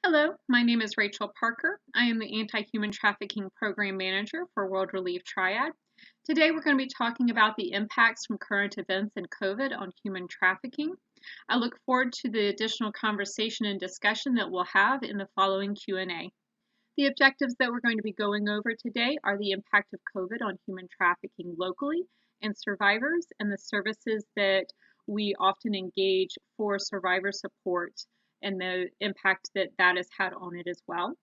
Hello, my name is Rachel Parker. I am the Anti-Human Trafficking Program Manager for World Relief Triad. Today we're going to be talking about the impacts from current events and COVID on human trafficking. I look forward to the additional conversation and discussion that we'll have in the following Q&A. The objectives that we're going to be going over today are the impact of COVID on human trafficking locally and survivors, and the services that we often engage for survivor support and the impact that that has had on it as well.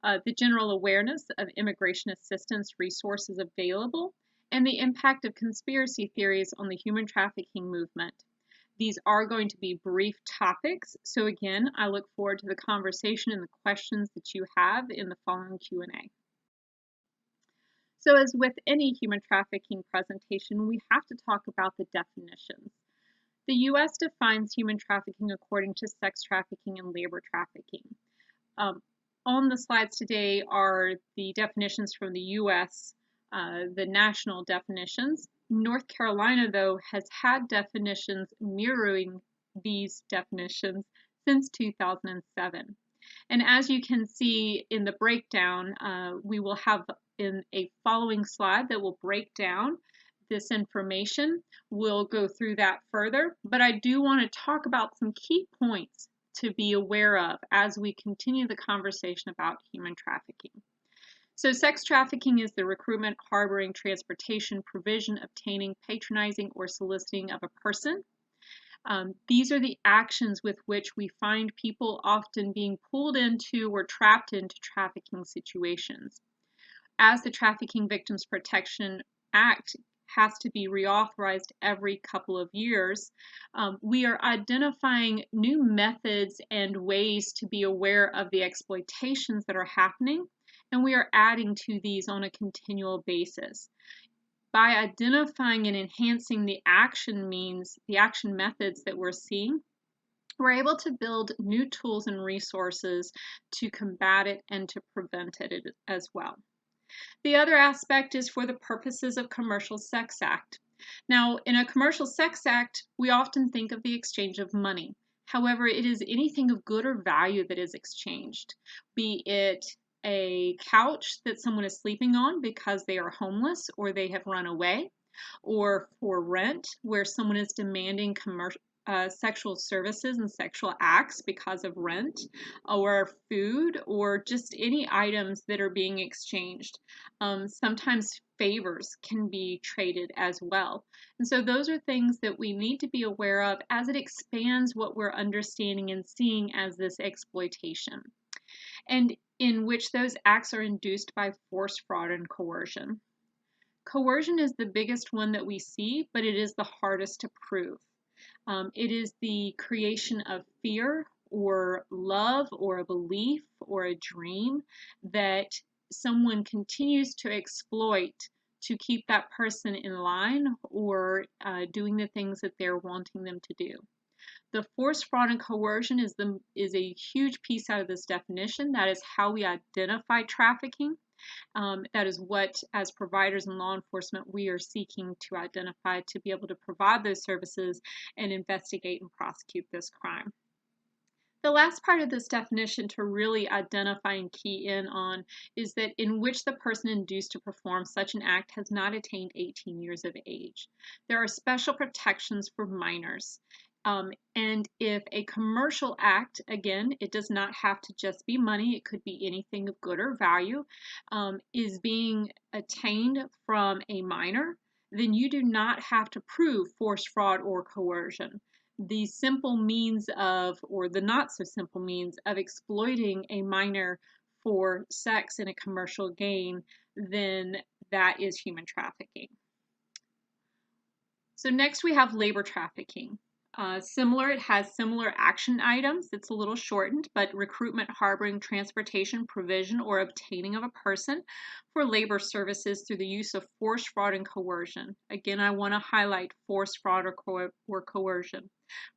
The general awareness of immigration assistance resources available, and the impact of conspiracy theories on the human trafficking movement. These are going to be brief topics, so again, I look forward to the conversation and the questions that you have in the following Q&A. So as with any human trafficking presentation, we have to talk about the definitions. The U.S. defines human trafficking according to sex trafficking and labor trafficking. On the slides today are the definitions from the U.S., the national definitions. North Carolina, though, has had definitions mirroring these definitions since 2007. And as you can see in the breakdown, we will have in a following slide that will break down this information. We'll go through that further, but I do want to talk about some key points to be aware of as we continue the conversation about human trafficking. So sex trafficking is the recruitment, harboring, transportation, provision, obtaining, patronizing, or soliciting of a person. These are the actions with which we find people often being pulled into or trapped into trafficking situations. As the Trafficking Victims Protection Act has to be reauthorized every couple of years, we are identifying new methods and ways to be aware of the exploitations that are happening, and we are adding to these on a continual basis. By identifying and enhancing the action methods that we're seeing, we're able to build new tools and resources to combat it and to prevent it as well. The other aspect is for the purposes of commercial sex act. Now, in a commercial sex act, we often think of the exchange of money. However, it is anything of good or value that is exchanged, be it a couch that someone is sleeping on because they are homeless or they have run away, or for rent where someone is demanding sexual services and sexual acts because of rent, or food, or just any items that are being exchanged. Sometimes favors can be traded as well. And so those are things that we need to be aware of as it expands what we're understanding and seeing as this exploitation, and in which those acts are induced by force, fraud, and coercion. Coercion is the biggest one that we see, but it is the hardest to prove. It is the creation of fear or love or a belief or a dream that someone continues to exploit to keep that person in line or doing the things that they're wanting them to do. The force, fraud, and coercion is a huge piece out of this definition. That is how we identify trafficking. That is what, as providers and law enforcement, we are seeking to identify to be able to provide those services and investigate and prosecute this crime. The last part of this definition to really identify and key in on is that in which the person induced to perform such an act has not attained 18 years of age. There are special protections for minors. And if a commercial act, again, it does not have to just be money, it could be anything of good or value, is being attained from a minor, then you do not have to prove force, fraud, or coercion. The simple means of, or the not so simple means of exploiting a minor for sex and a commercial gain, then that is human trafficking. So next we have labor trafficking. It has similar action items. It's a little shortened, but recruitment, harboring, transportation, provision, or obtaining of a person for labor services through the use of force, fraud, and coercion. Again, I want to highlight force, fraud, or coercion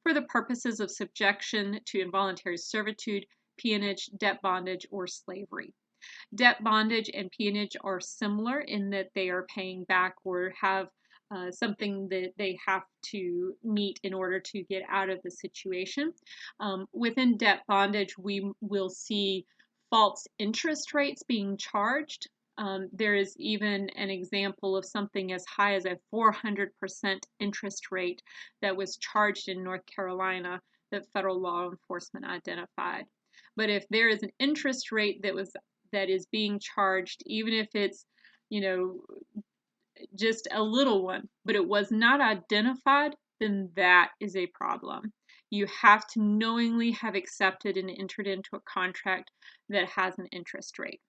for the purposes of subjection to involuntary servitude, peonage, debt bondage, or slavery. Debt bondage and peonage are similar in that they are paying back or have something that they have to meet in order to get out of the situation. Within debt bondage, we will see false interest rates being charged. There is even an example of something as high as a 400% interest rate that was charged in North Carolina that federal law enforcement identified. But if there is an interest rate that is being charged, even if it's, you know, just a little one, but it was not identified, then that is a problem. You have to knowingly have accepted and entered into a contract that has an interest rate.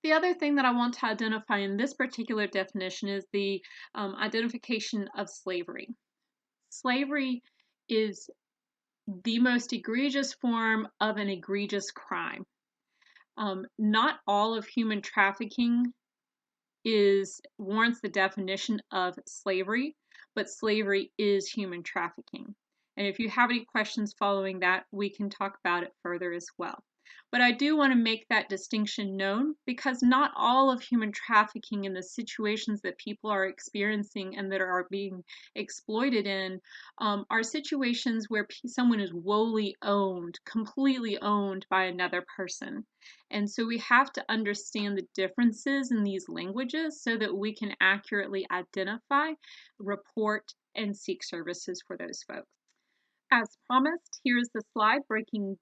The other thing that I want to identify in this particular definition is the identification of slavery. Slavery is the most egregious form of an egregious crime. Not all of human trafficking warrants the definition of slavery, but slavery is human trafficking. And if you have any questions following that, we can talk about it further as well. But I do want to make that distinction known because not all of human trafficking and the situations that people are experiencing and that are being exploited in are situations where someone is wholly owned, completely owned by another person. And so we have to understand the differences in these languages so that we can accurately identify, report, and seek services for those folks. As promised, here's the slide breaking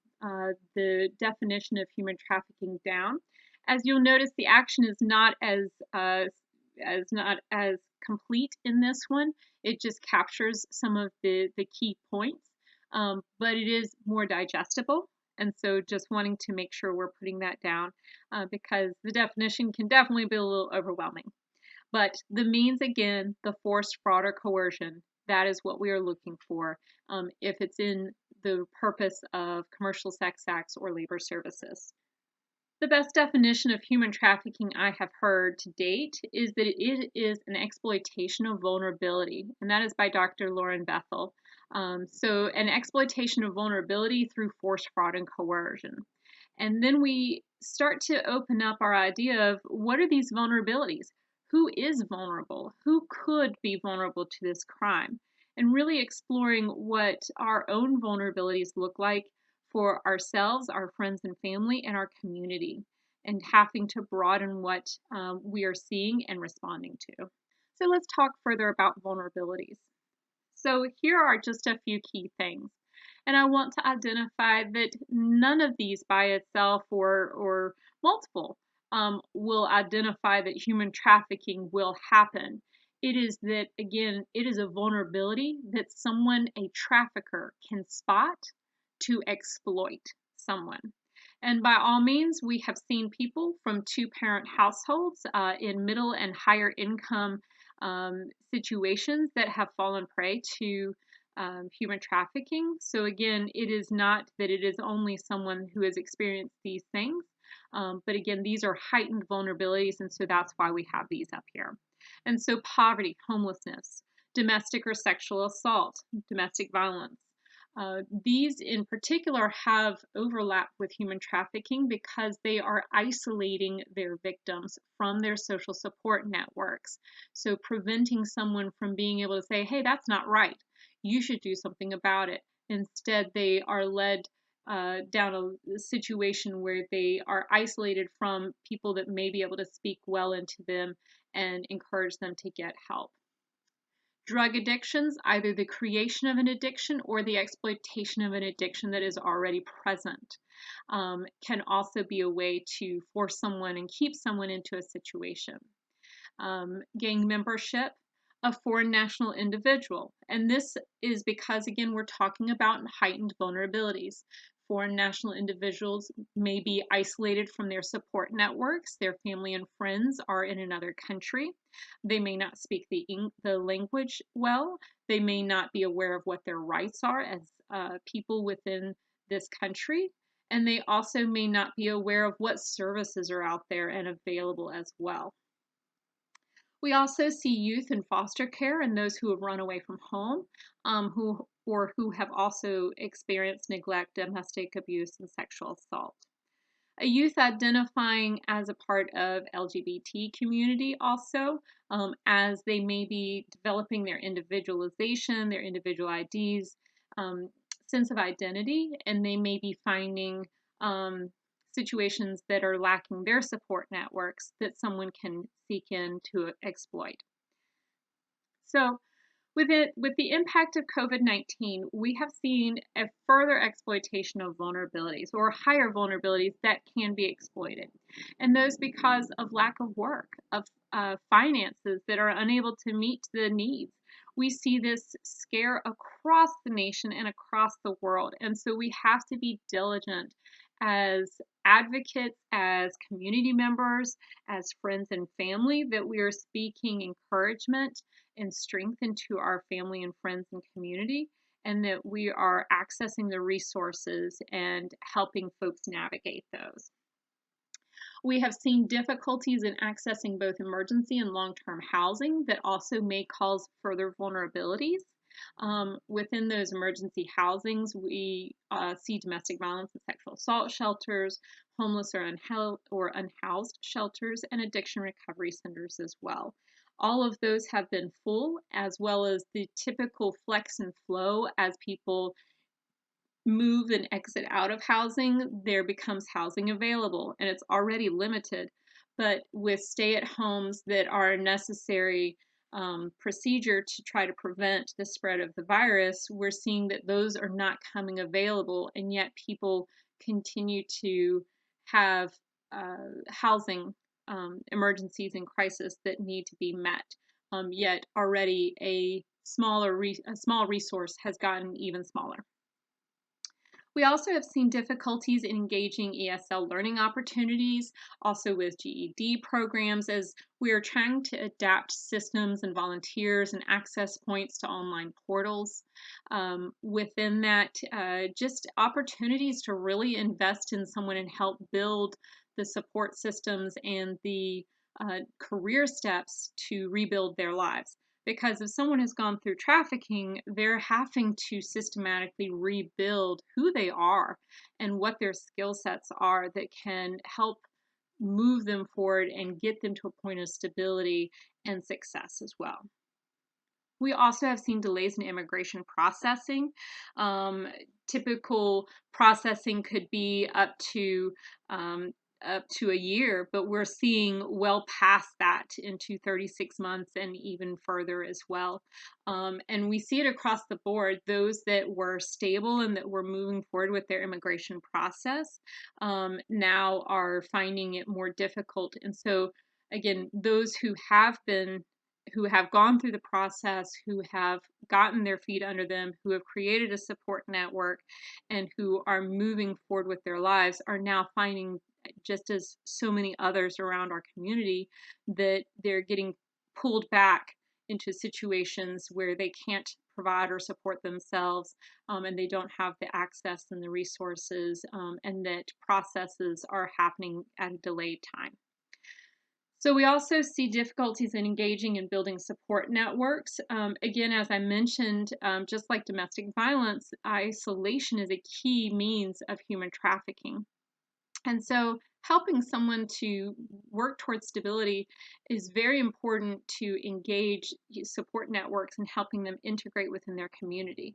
the definition of human trafficking down. As you'll notice, the action is not as complete in this one. It just captures some of the key points, but it is more digestible. And so just wanting to make sure we're putting that down because the definition can definitely be a little overwhelming. But the means, again, the force, fraud, or coercion, that is what we are looking for if it's in the purpose of commercial sex acts or labor services. The best definition of human trafficking I have heard to date is that it is an exploitation of vulnerability, and that is by Dr. Lauren Bethel. So an exploitation of vulnerability through force, fraud, and coercion. And then we start to open up our idea of what are these vulnerabilities? Who is vulnerable? Who could be vulnerable to this crime? And really exploring what our own vulnerabilities look like for ourselves, our friends and family, and our community, and having to broaden what we are seeing and responding to. So let's talk further about vulnerabilities. So here are just a few key things. And I want to identify that none of these by itself or multiple will identify that human trafficking will happen. It is that, again, it is a vulnerability that someone, a trafficker, can spot to exploit someone. And by all means, we have seen people from two-parent households in middle and higher income situations that have fallen prey to human trafficking. So again, it is not that it is only someone who has experienced these things, but again, these are heightened vulnerabilities, and so that's why we have these up here. And so poverty, homelessness, domestic or sexual assault, domestic violence. These in particular have overlap with human trafficking because they are isolating their victims from their social support networks. So preventing someone from being able to say, hey, that's not right. You should do something about it. Instead, they are led down a situation where they are isolated from people that may be able to speak well into them and encourage them to get help. Drug addictions, either the creation of an addiction or the exploitation of an addiction that is already present, can also be a way to force someone and keep someone into a situation. Gang membership, a foreign national individual. And this is because, again, we're talking about heightened vulnerabilities. Foreign national individuals may be isolated from their support networks. Their family and friends are in another country. They may not speak the language well. They may not be aware of what their rights are as people within this country. And they also may not be aware of what services are out there and available as well. We also see youth in foster care and those who have run away from home, who have also experienced neglect, domestic abuse, and sexual assault. A youth identifying as a part of LGBT community also, as they may be developing their individualization, their individual IDs, sense of identity, and they may be finding situations that are lacking their support networks that someone can seek in to exploit. So with the impact of COVID-19, we have seen a further exploitation of vulnerabilities or higher vulnerabilities that can be exploited. And those because of lack of work, of finances that are unable to meet the needs. We see this scare across the nation and across the world. And so we have to be diligent as advocates, as community members, as friends and family, that we are speaking encouragement and strength into our family and friends and community, and that we are accessing the resources and helping folks navigate those. We have seen difficulties in accessing both emergency and long-term housing that also may cause further vulnerabilities. Within those emergency housings, we see domestic violence and sexual assault shelters, homeless or unhoused shelters, and addiction recovery centers as well. All of those have been full, as well as the typical flex and flow as people move and exit out of housing, there becomes housing available, and it's already limited. But with stay-at-homes that are a necessary procedure to try to prevent the spread of the virus, we're seeing that those are not coming available, and yet people continue to have housing emergencies and crisis that need to be met. Yet already a small resource has gotten even smaller. We also have seen difficulties in engaging ESL learning opportunities, also with GED programs, as we are trying to adapt systems and volunteers and access points to online portals. Within that, just opportunities to really invest in someone and help build the support systems and the career steps to rebuild their lives. Because if someone has gone through trafficking, they're having to systematically rebuild who they are and what their skill sets are that can help move them forward and get them to a point of stability and success as well. We also have seen delays in immigration processing. Typical processing could be up to a year, but we're seeing well past that into 36 months and even further as well. And we see it across the board. Those that were stable and that were moving forward with their immigration process now are finding it more difficult. And so, again, those who have gone through the process, who have gotten their feet under them, who have created a support network, and who are moving forward with their lives are now finding, just as so many others around our community, that they're getting pulled back into situations where they can't provide or support themselves, and they don't have the access and the resources, and that processes are happening at a delayed time. So we also see difficulties in engaging and building support networks. Again, as I mentioned, just like domestic violence, isolation is a key means of human trafficking. And so helping someone to work towards stability is very important to engage support networks and helping them integrate within their community.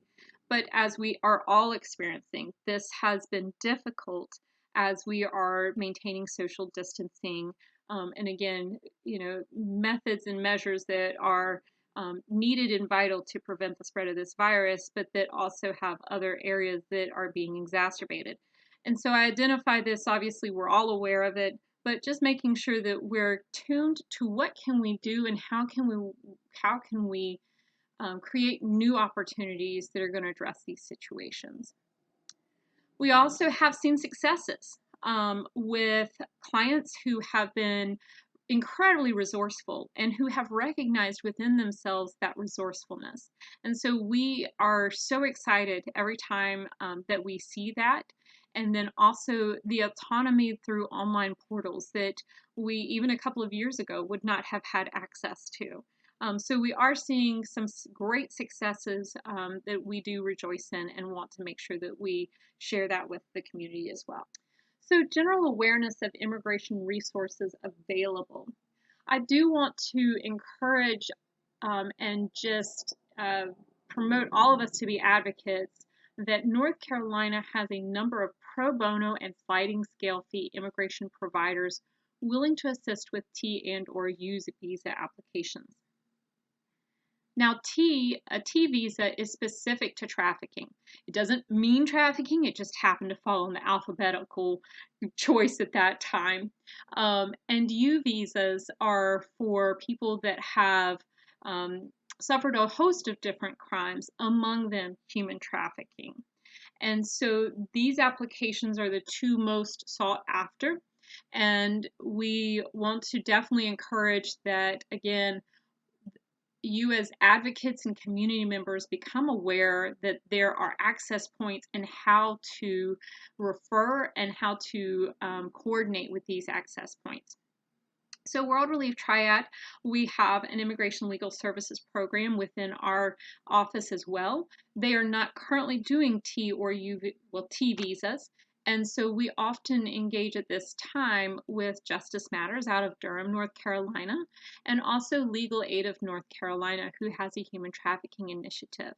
But as we are all experiencing, this has been difficult as we are maintaining social distancing. And again, methods and measures that are needed and vital to prevent the spread of this virus, but that also have other areas that are being exacerbated. And so I identify this, obviously we're all aware of it, but just making sure that we're tuned to what can we do and how can we create new opportunities that are going to address these situations. We also have seen successes with clients who have been incredibly resourceful and who have recognized within themselves that resourcefulness. And so we are so excited every time that we see that. And then also the autonomy through online portals that we, even a couple of years ago, would not have had access to. So we are seeing some great successes that we do rejoice in and want to make sure that we share that with the community as well. So general awareness of immigration resources available. I do want to encourage and just promote all of us to be advocates that North Carolina has a number of pro bono and sliding scale fee immigration providers willing to assist with T and or U visa applications. Now, a T visa is specific to trafficking. It doesn't mean trafficking, it just happened to fall in the alphabetical choice at that time. And U visas are for people that have suffered a host of different crimes, among them human trafficking. And so these applications are the two most sought after. And we want to definitely encourage that, again, you as advocates and community members become aware that there are access points and how to refer and how to coordinate with these access points. So World Relief Triad, we have an immigration legal services program within our office as well. They are not currently doing T visas. And so we often engage at this time with Justice Matters out of Durham, North Carolina, and also Legal Aid of North Carolina, who has a human trafficking initiative.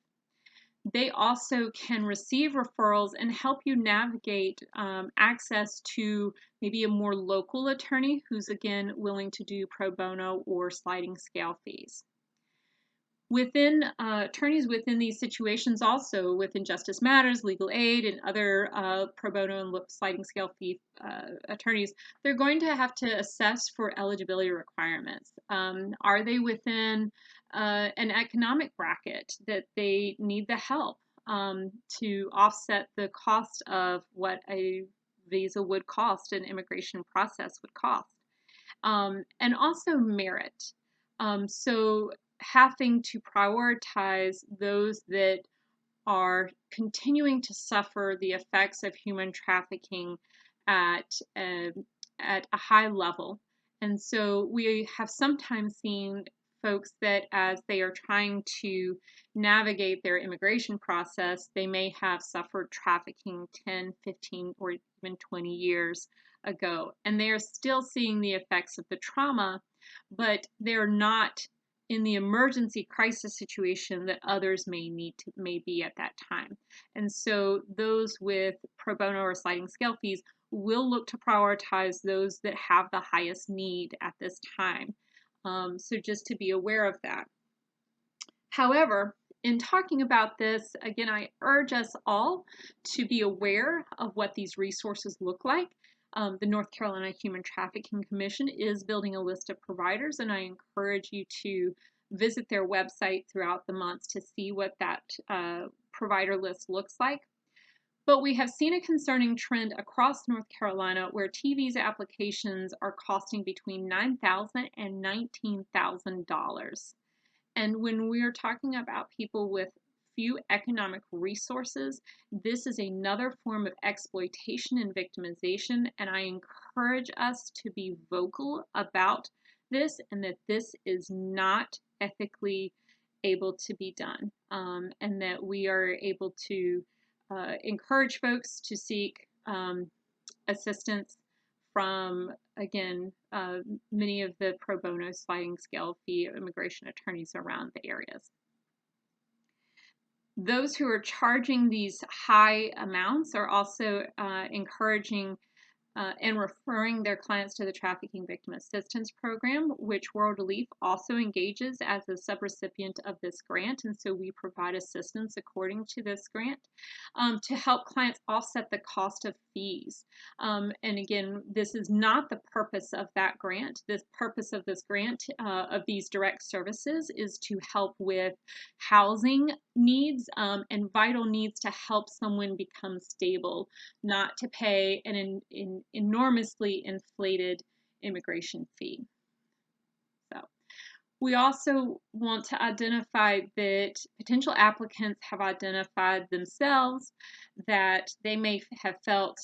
They also can receive referrals and help you navigate access to maybe a more local attorney who's, again, willing to do pro bono or sliding scale fees. Within attorneys within these situations, also within Justice Matters, Legal Aid, and other pro bono and sliding scale fee attorneys, they're going to have to assess for eligibility requirements. Are they within an economic bracket that they need the help to offset the cost of what a visa would cost, an immigration process would cost, and also merit. So having to prioritize those that are continuing to suffer the effects of human trafficking at a high level. And so we have sometimes seen folks that as they are trying to navigate their immigration process, they may have suffered trafficking 10, 15, or even 20 years ago. And they are still seeing the effects of the trauma, but they're not in the emergency crisis situation that others may be at that time. And so those with pro bono or sliding scale fees will look to prioritize those that have the highest need at this time. So just to be aware of that. However, in talking about this, again, I urge us all to be aware of what these resources look like. The North Carolina Human Trafficking Commission is building a list of providers, and I encourage you to visit their website throughout the months to see what that provider list looks like. But we have seen a concerning trend across North Carolina where T visa applications are costing between $9,000 and $19,000. And when we're talking about people with few economic resources, this is another form of exploitation and victimization, and I encourage us to be vocal about this and that this is not ethically able to be done, and that we are able to encourage folks to seek assistance from, again, many of the pro bono sliding scale fee immigration attorneys around the areas. Those who are charging these high amounts are also encouraging and referring their clients to the Trafficking Victim Assistance Program, which World Relief also engages as a subrecipient of this grant, and so we provide assistance according to this grant to help clients offset the cost of fees. And again, this is not the purpose of that grant. The purpose of this grant, of these direct services, is to help with housing needs and vital needs to help someone become stable, not to pay an enormously inflated immigration fee. So we also want to identify that potential applicants have identified themselves that they may have felt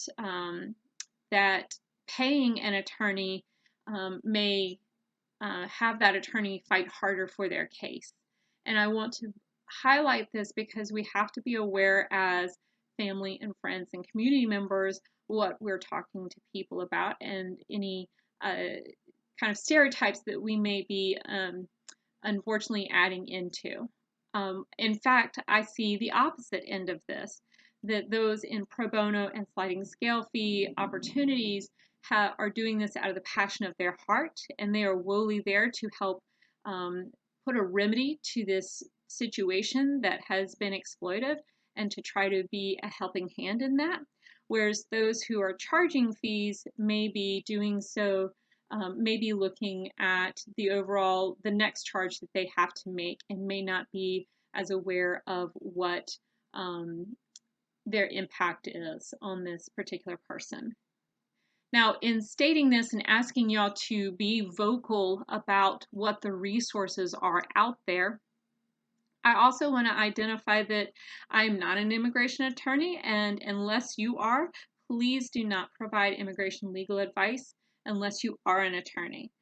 that paying an attorney may have that attorney fight harder for their case. And I want to highlight this because we have to be aware as family and friends and community members what we're talking to people about, and any kind of stereotypes that we may be unfortunately adding into. In fact, I see the opposite end of this, that those in pro bono and sliding scale fee opportunities are doing this out of the passion of their heart, and they are wholly there to help put a remedy to this situation that has been exploitive and to try to be a helping hand in that. Whereas those who are charging fees may be doing so, maybe looking at the next charge that they have to make, and may not be as aware of what their impact is on this particular person. Now, in stating this and asking y'all to be vocal about what the resources are out there, I also want to identify that I'm not an immigration attorney, and unless you are, please do not provide immigration legal advice unless you are an attorney.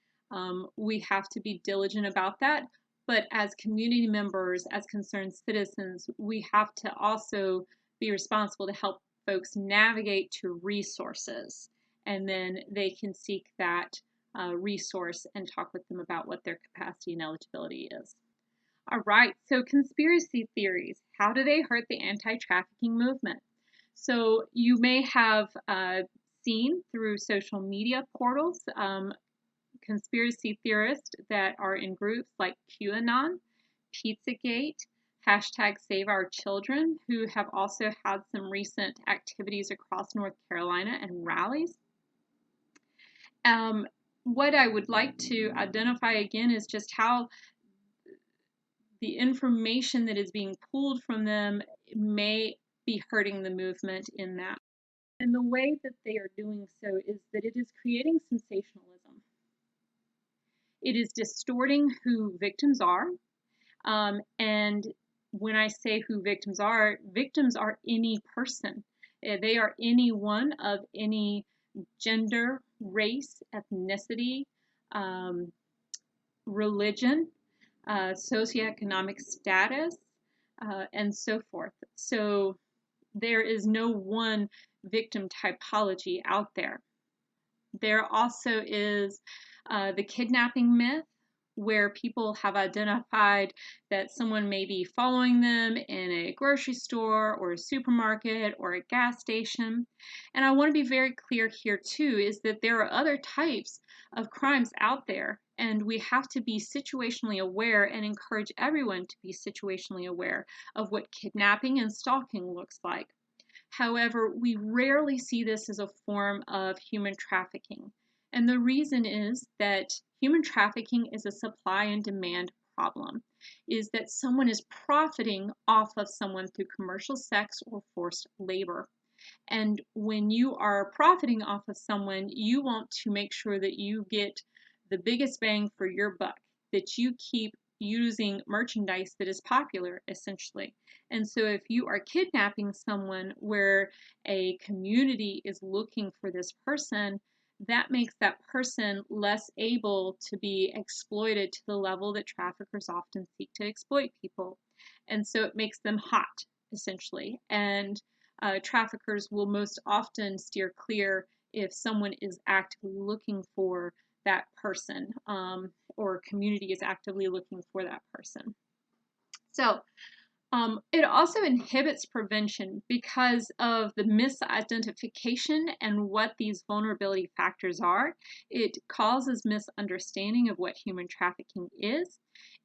We have to be diligent about that, but as community members, as concerned citizens, we have to also be responsible to help folks navigate to resources, and then they can seek that resource and talk with them about what their capacity and eligibility is. All right, so conspiracy theories, how do they hurt the anti-trafficking movement? So you may have seen through social media portals conspiracy theorists that are in groups like QAnon, Pizzagate, #SaveOurChildren, who have also had some recent activities across North Carolina and rallies. What I would like to identify again is just how the information that is being pulled from them may be hurting the movement in that. And the way that they are doing so is that it is creating sensationalism. It is distorting who victims are. And when I say who victims are any person. They are anyone of any gender, race, ethnicity, religion, socioeconomic status, and so forth. So there is no one victim typology out there. There also is the kidnapping myth, where people have identified that someone may be following them in a grocery store or a supermarket or a gas station. And I want to be very clear here too, is that there are other types of crimes out there, and we have to be situationally aware and encourage everyone to be situationally aware of what kidnapping and stalking looks like. However, we rarely see this as a form of human trafficking. And the reason is that human trafficking is a supply and demand problem, is that someone is profiting off of someone through commercial sex or forced labor. And when you are profiting off of someone, you want to make sure that you get the biggest bang for your buck, that you keep using merchandise that is popular, essentially. And so if you are kidnapping someone where a community is looking for this person, that makes that person less able to be exploited to the level that traffickers often seek to exploit people. And so it makes them hot, essentially. And traffickers will most often steer clear if someone is actively looking for that person, or a community is actively looking for that person. So it also inhibits prevention because of the misidentification and what these vulnerability factors are. It causes misunderstanding of what human trafficking is.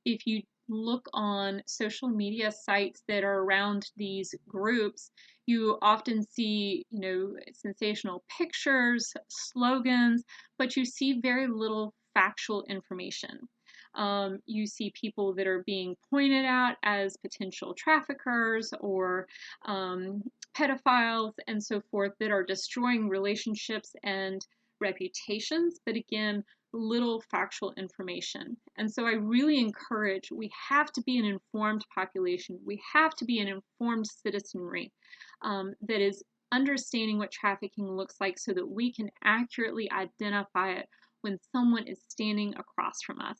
If you look on social media sites that are around these groups, you often see, sensational pictures, slogans, but you see very little factual information. You see people that are being pointed out as potential traffickers or pedophiles and so forth that are destroying relationships and reputations, but again, little factual information. And so I really encourage, we have to be an informed population. We have to be an informed citizenry that is understanding what trafficking looks like so that we can accurately identify it when someone is standing across from us.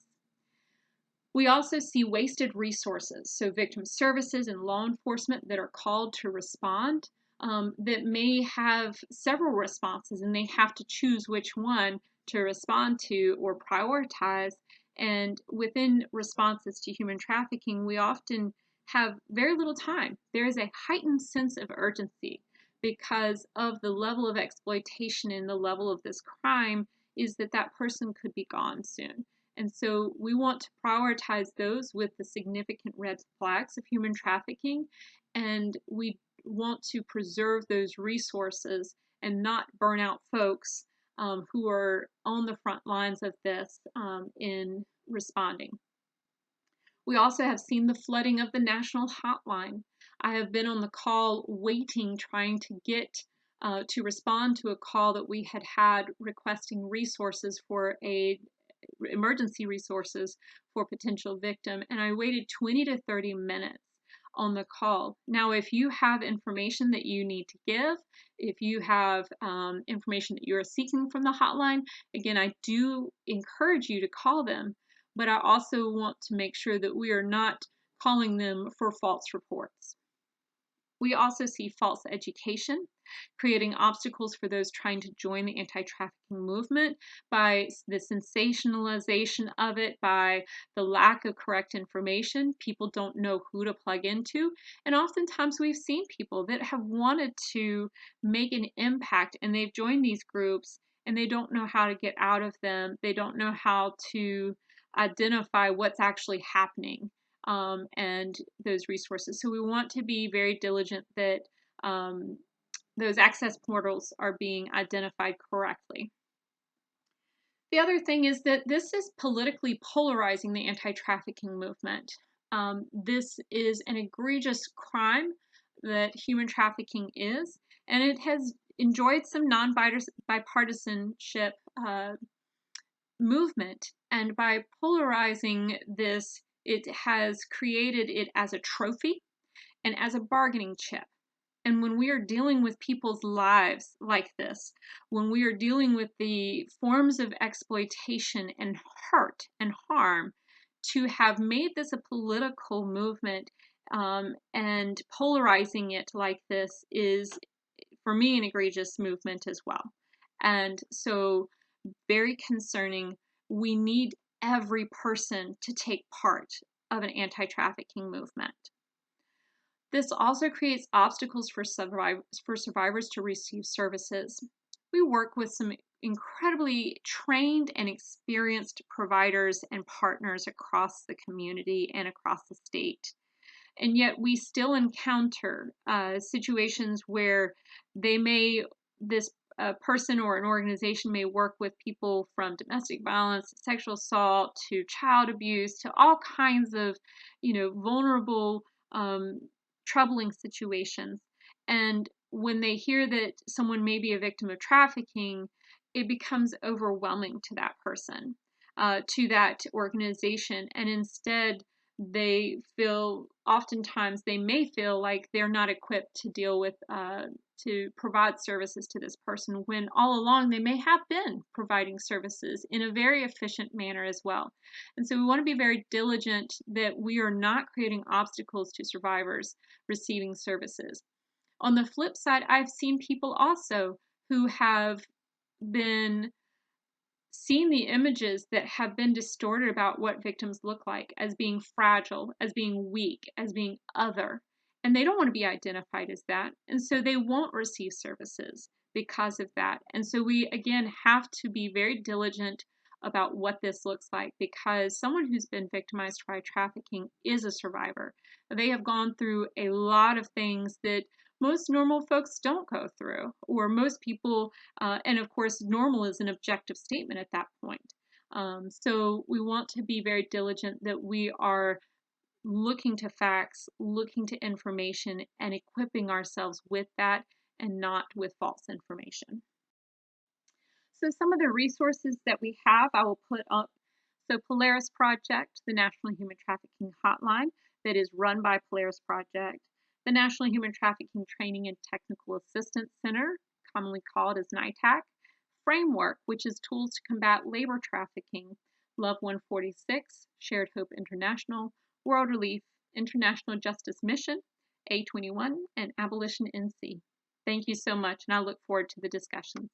We also see wasted resources, so victim services and law enforcement that are called to respond that may have several responses, and they have to choose which one to respond to or prioritize. And within responses to human trafficking, we often have very little time. There is a heightened sense of urgency because of the level of exploitation and the level of this crime is that that person could be gone soon. And so we want to prioritize those with the significant red flags of human trafficking, and we want to preserve those resources and not burn out folks who are on the front lines of this in responding. We also have seen the flooding of the national hotline. I have been on the call waiting, trying to get to respond to a call that we had requesting resources for emergency resources for potential victim, and I waited 20 to 30 minutes on the call. Now, if you have information that you need to give, if you have information that you're seeking from the hotline, again, I do encourage you to call them, but I also want to make sure that we are not calling them for false reports. We also see false education, creating obstacles for those trying to join the anti-trafficking movement by the sensationalization of it, by the lack of correct information. People don't know who to plug into. And oftentimes we've seen people that have wanted to make an impact and they've joined these groups and they don't know how to get out of them. They don't know how to identify what's actually happening. And those resources. So we want to be very diligent that those access portals are being identified correctly. The other thing is that this is politically polarizing the anti-trafficking movement. This is an egregious crime that human trafficking is, and it has enjoyed some non-bipartisanship movement. And by polarizing this, it has created it as a trophy and as a bargaining chip. And when we are dealing with people's lives like this, when we are dealing with the forms of exploitation and hurt and harm, to have made this a political movement and polarizing it like this is, for me, an egregious movement as well. And so, very concerning. We need every person to take part of an anti-trafficking movement. This also creates obstacles for survivors to receive services. We work with some incredibly trained and experienced providers and partners across the community and across the state. And yet we still encounter situations where this person or an organization may work with people from domestic violence, sexual assault, to child abuse, to all kinds of, vulnerable, troubling situations. And when they hear that someone may be a victim of trafficking, it becomes overwhelming to that person, to that organization. And instead, oftentimes they may feel like they're not equipped to deal with, to provide services to this person, when all along they may have been providing services in a very efficient manner as well. And so we want to be very diligent that we are not creating obstacles to survivors receiving services. On the flip side, I've seen people also who have been seeing the images that have been distorted about what victims look like as being fragile, as being weak, as being other. And they don't want to be identified as that. And so they won't receive services because of that. And so we, again, have to be very diligent about what this looks like, because someone who's been victimized by trafficking is a survivor. They have gone through a lot of things that most normal folks don't go through, or most people, and of course, normal is an objective statement at that point. So we want to be very diligent that we are looking to facts, looking to information, and equipping ourselves with that and not with false information. So some of the resources that we have, I will put up. So Polaris Project, the National Human Trafficking Hotline that is run by Polaris Project, the National Human Trafficking Training and Technical Assistance Center, commonly called as NITAC, Framework, which is Tools to Combat Labor Trafficking, Love 146, Shared Hope International, World Relief, International Justice Mission, A21, and Abolition NC. Thank you so much, and I look forward to the discussions.